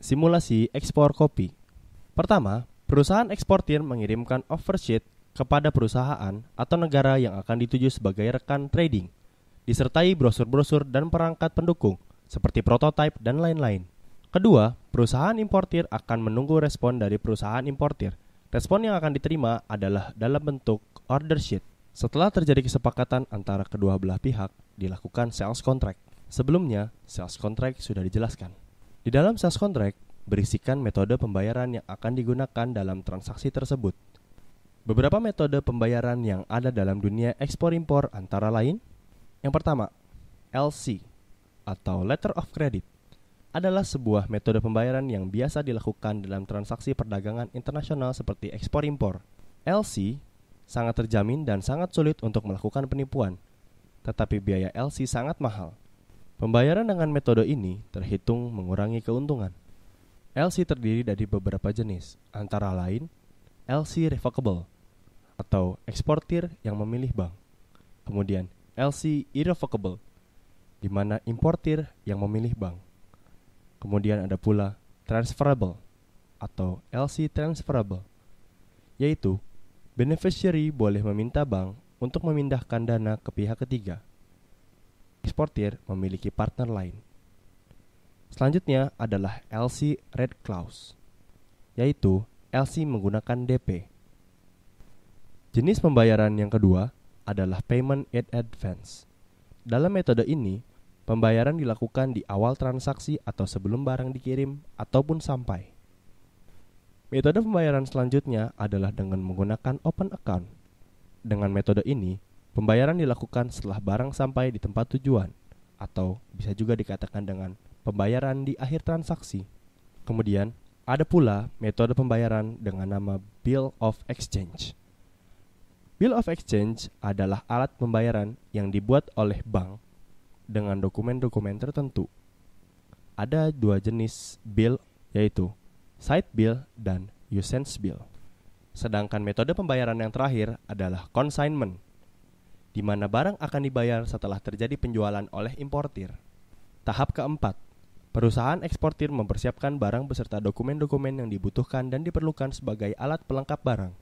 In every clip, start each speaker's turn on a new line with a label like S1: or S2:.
S1: Simulasi ekspor kopi. Pertama, perusahaan eksportir mengirimkan offer sheet kepada perusahaan atau negara yang akan dituju sebagai rekan trading, disertai brosur-brosur dan perangkat pendukung seperti prototipe dan lain-lain. Kedua, perusahaan importir akan menunggu respon dari perusahaan importir. Respon yang akan diterima adalah dalam bentuk order sheet. Setelah terjadi kesepakatan antara kedua belah pihak, dilakukan sales contract. Sebelumnya, sales contract sudah dijelaskan. Di dalam sales contract, berisikan metode pembayaran yang akan digunakan dalam transaksi tersebut. Beberapa metode pembayaran yang ada dalam dunia ekspor-impor antara lain: yang pertama, LC atau Letter of Credit adalah sebuah metode pembayaran yang biasa dilakukan dalam transaksi perdagangan internasional seperti ekspor-impor. LC sangat terjamin dan sangat sulit untuk melakukan penipuan, tetapi biaya LC sangat mahal. Pembayaran dengan metode ini terhitung mengurangi keuntungan. LC terdiri dari beberapa jenis, antara lain LC Revocable atau eksportir yang memilih bank. Kemudian LC Irrevocable, di mana importir yang memilih bank. Kemudian ada pula Transferable atau LC Transferable, yaitu beneficiary boleh meminta bank untuk memindahkan dana ke pihak ketiga. Eksportir memiliki partner lain. Selanjutnya adalah LC Red Clause, yaitu LC menggunakan DP. Jenis pembayaran yang kedua adalah Payment in Advance. Dalam metode ini, pembayaran dilakukan di awal transaksi atau sebelum barang dikirim ataupun sampai. Metode pembayaran selanjutnya adalah dengan menggunakan Open Account. Dengan metode ini, pembayaran dilakukan setelah barang sampai di tempat tujuan, atau bisa juga dikatakan dengan pembayaran di akhir transaksi. Kemudian, ada pula metode pembayaran dengan nama Bill of Exchange. Bill of Exchange adalah alat pembayaran yang dibuat oleh bank dengan dokumen-dokumen tertentu. Ada dua jenis bill, yaitu Side Bill dan Usance Bill. Sedangkan metode pembayaran yang terakhir adalah Consignment, di mana barang akan dibayar setelah terjadi penjualan oleh importir. Tahap keempat, perusahaan eksportir mempersiapkan barang beserta dokumen-dokumen yang dibutuhkan dan diperlukan sebagai alat pelengkap barang.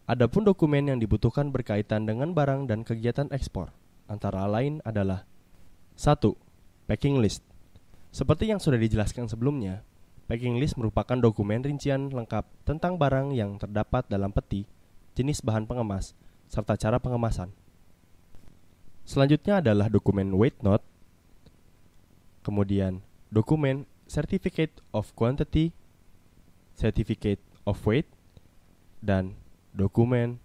S1: Adapun dokumen yang dibutuhkan berkaitan dengan barang dan kegiatan ekspor, antara lain adalah 1. Packing list. Seperti yang sudah dijelaskan sebelumnya, packing list merupakan dokumen rincian lengkap tentang barang yang terdapat dalam peti, jenis bahan pengemas, serta cara pengemasan. Selanjutnya adalah dokumen weight note, kemudian dokumen certificate of quantity, certificate of weight, dan dokumen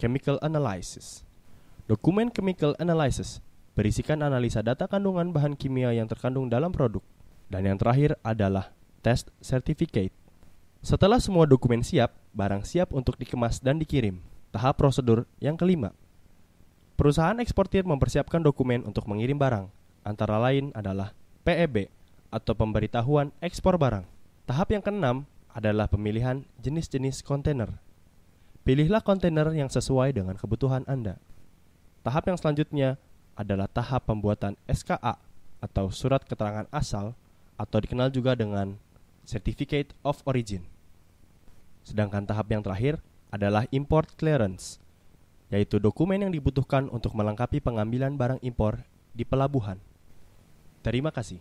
S1: chemical analysis. Dokumen chemical analysis berisikan analisa data kandungan bahan kimia yang terkandung dalam produk. Dan yang terakhir adalah test certificate. Setelah semua dokumen siap, barang siap untuk dikemas dan dikirim. Tahap prosedur yang kelima, perusahaan eksportir mempersiapkan dokumen untuk mengirim barang, antara lain adalah PEB atau pemberitahuan ekspor barang. Tahap yang keenam adalah pemilihan jenis-jenis kontainer. Pilihlah kontainer yang sesuai dengan kebutuhan Anda. Tahap yang selanjutnya adalah tahap pembuatan SKA atau surat keterangan asal, atau dikenal juga dengan Certificate of Origin. Sedangkan tahap yang terakhir adalah import clearance, yaitu dokumen yang dibutuhkan untuk melengkapi pengambilan barang impor di pelabuhan. Terima kasih.